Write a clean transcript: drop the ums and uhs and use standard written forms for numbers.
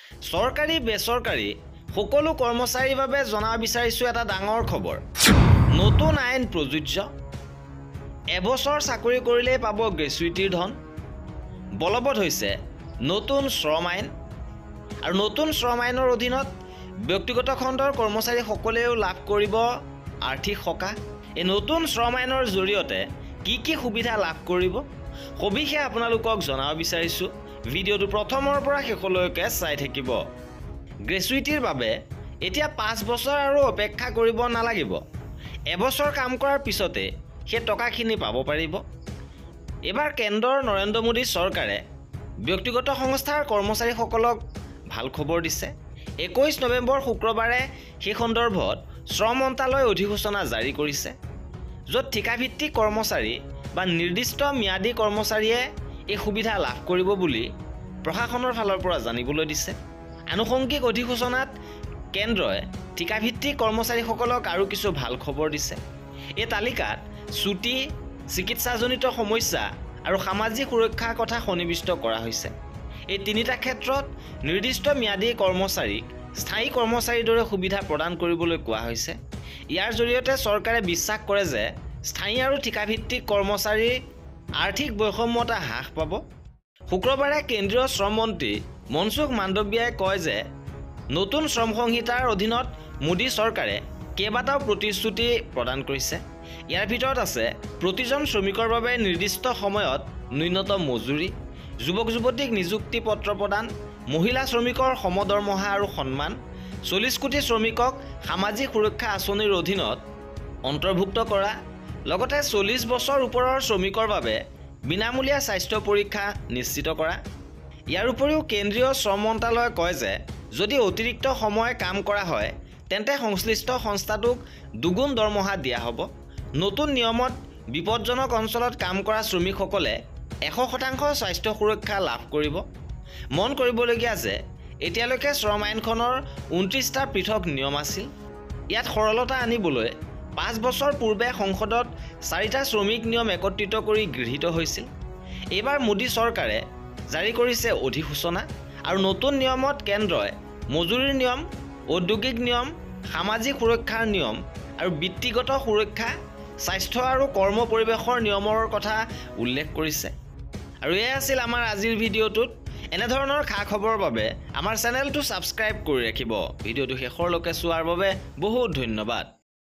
চৰকাৰী বেচৰকাৰী সকলো কৰ্মচাৰীৰ বাবে জনাব বিচাৰিছো এটা ডাঙৰ খবৰ। নতুন আইন প্ৰযোজ্য। এবছৰ চাকৰি কৰিলেই পাব গ্ৰেচুইটিৰ ধন। বলবৎ হৈছে নতুন শ্ৰম আইন। আৰু নতুন শ্ৰম আইনৰ অধীনত ব্যক্তিগত খণ্ডৰ কৰ্মচাৰীসকলেও লাভ কৰিব আৰ্থিক সকাহ। এই নতুন শ্ৰম আইনৰ জৰিয়তে কি সুবিধা লাভ কৰিব সবিশেষ আপোনালোকক জনাব বিচাৰিছোঁ। ভিডিঅ'টো প্ৰথমৰ পৰা শেষলৈকে চাই থাকিব। গ্ৰেচুইটিৰ বাবে এতিয়া 5 বছৰ আৰু অপেক্ষা কৰিব নালাগিব। এবছৰ কাম কৰাৰ পিছতে সেই টকাখিনি পাব পাৰিব। এবাৰ কেন্দ্ৰৰ নৰেন্দ্ৰ মোদী চৰকাৰে ব্যক্তিগত সংস্থাৰ কৰ্মচাৰীসকলক ভাল খবৰ দিছে। 21 নৱেম্বৰ শুক্ৰবাৰে সেই সন্দৰ্ভত শ্ৰম মন্ত্ৰালয়ে অধিসূচনা জাৰি কৰিছে, য'ত ঠিকাভিত্তিক কৰ্মচাৰী বা নিৰ্দিষ্ট ম্যাদী কৰ্মচাৰীয়ে এই সুবিধা লাভ কৰিব বুলি প্ৰশাসনৰ ফালৰ পৰা জানিবলৈ দিছে। আনুষংগিক অধিসূচনাত কেন্দ্ৰই ঠিকাভিত্তিক কৰ্মচাৰীসকলক আৰু কিছু ভাল খবৰ দিছে। এই তালিকাত ছুটি, চিকিৎসাজনিত সমস্যা আৰু সামাজিক সুৰক্ষাৰ কথা সন্নিৱিষ্ট কৰা হৈছে। এই তিনিটা ক্ষেত্ৰত নিৰ্দিষ্ট ম্যাদী কৰ্মচাৰীক স্থায়ী কৰ্মচাৰীৰ দৰে সুবিধা প্ৰদান কৰিবলৈ কোৱা হৈছে। ইয়াৰ জৰিয়তে চৰকাৰে বিশ্বাস কৰে যে স্থায়ী আৰু ঠিকাভিত্তিক কৰ্মচাৰীৰ আৰ্থিক বৈষম্যতা হ্ৰাস পাব। শুক্ৰবাৰে কেন্দ্ৰীয় শ্ৰম মন্ত্ৰী মনসুখ মাণ্ডভিয়াই কয় যে নতুন শ্ৰম সংহিতাৰ অধীনত মোদী চৰকাৰে কেইবাটাও প্ৰতিশ্ৰুতি প্ৰদান কৰিছে। ইয়াৰ ভিতৰত আছে প্ৰতিজন শ্ৰমিকৰ বাবে নিৰ্দিষ্ট সময়ত ন্যূনতম মজুৰি, যুৱক যুৱতীক নিযুক্তি পত্ৰ প্ৰদান, মহিলা শ্ৰমিকৰ সমদৰমহা আৰু সন্মান, 40 কোটি শ্ৰমিকক সামাজিক সুৰক্ষা আঁচনিৰ অধীনত অন্তৰ্ভুক্ত কৰা, লগতে 40 বছৰ ওপৰৰ শ্ৰমিকৰ বাবে বিনামূলীয়া স্বাস্থ্য পৰীক্ষা নিশ্চিত কৰা। ইয়াৰ উপৰিও কেন্দ্ৰীয় শ্ৰম মন্ত্ৰালয়ে কয় যে যদি অতিৰিক্ত সময় কাম কৰা হয় তেন্তে সংশ্লিষ্ট সংস্থাটোক দুগুণ দৰমহা দিয়া হ'ব। নতুন নিয়মত বিপদজনক অঞ্চলত কাম কৰা শ্ৰমিকসকলে 100% স্বাস্থ্য সুৰক্ষা লাভ কৰিব। মন কৰিবলগীয়া যে এতিয়ালৈকে শ্ৰম আইনখনৰ 29টা পৃথক নিয়ম আছিল। ইয়াত সৰলতা আনিবলৈ 5 বছৰ পূৰ্বে সংসদত 4টা শ্ৰমিক নিয়ম একত্ৰিত কৰি গৃহীত হৈছিল। এইবাৰ মোদী চৰকাৰে জাৰি কৰিছে অধিসূচনা আৰু নতুন নিয়মত কেন্দ্ৰই মজুৰিৰ নিয়ম, ঔদ্যোগিক নিয়ম, সামাজিক সুৰক্ষাৰ নিয়ম আৰু বৃত্তিগত সুৰক্ষা, স্বাস্থ্য আৰু কৰ্ম পৰিৱেশৰ নিয়মৰ কথা উল্লেখ কৰিছে। আৰু এয়া আছিল আমাৰ আজিৰ ভিডিঅ'টোত। এনেধৰণৰ খা খবৰৰ বাবে আমাৰ চেনেলটো ছাবস্ক্ৰাইব কৰি ৰাখিব। ভিডিঅ'টো শেষৰলৈকে চোৱাৰ বাবে বহুত ধন্যবাদ।